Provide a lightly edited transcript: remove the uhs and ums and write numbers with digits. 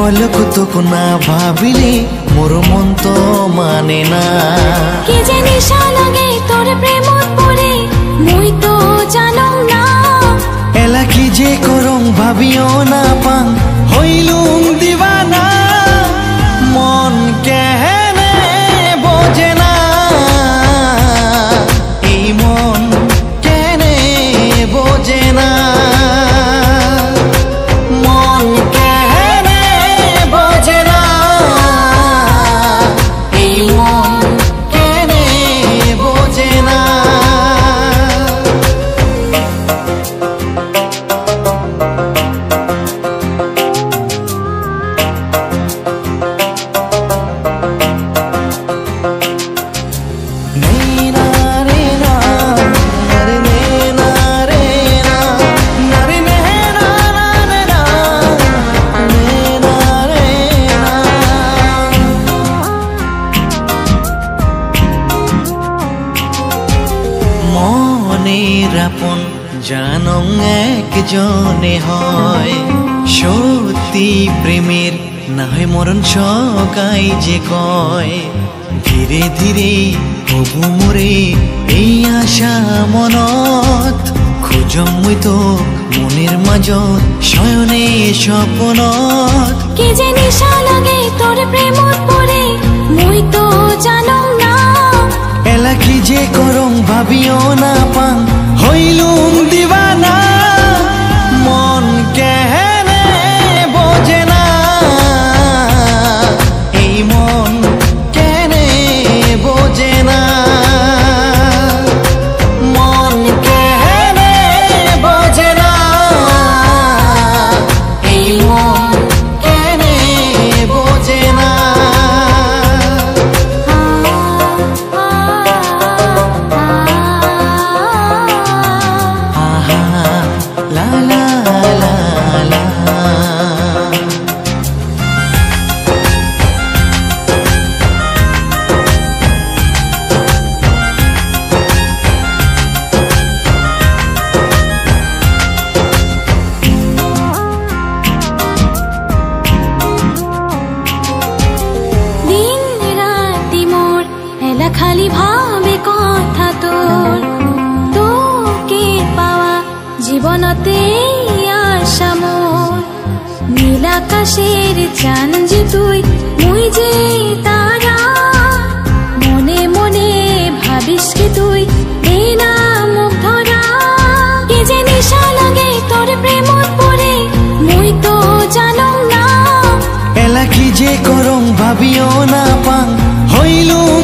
অলক তোক না ভাবিলে মোর মন তো মানে না। কি যে নিশা লাগে তোর প্রেমত পড়ে মুই তো জানো না। এলা কি যে করং ভাবিও না পাং হইলুম দিবানা। মন কেহেনে বোঝে না, এই মন কেনে বোঝে না। মন কেহেনে বোঝে না, এই মন কেনে বোঝে না। আপন জানং একজনে হয়, সত্যি প্রেমের না হয় মরণ সকাই যে কয়। ধীরে ধীরে হবু মোরে এই আশা মনত, খুঁজম মুই তো মনের মাজত শয়নে স্বপ্নত। কি যে নিশা লাগে তোর প্রেমত পড়ে মুই তো জানো না। এলা কি যে করং ভাবিও না পাং হইলুম দিবানা। মন কেহেনে বোঝে না, এই মন কেনে বোঝে না। মন কেহেনে বোঝে না, এই মন কেনে বোঝে না। La la la la. দিন রাতি মোর এলা খালি ভাবে কথা তোর, তোকে পাওয়া জীবনতে আশা মোর। নীল আকাশের চান যে তুই মুই যে তারা, মনে মনে ভাবিস কি তুই বিনা মুখ ধরা। কি যে নিশা লাগে তোর প্রেমত পড়ে মুই তো জানো না। এলা কি যে করং ভাবিও না পাং হইলুম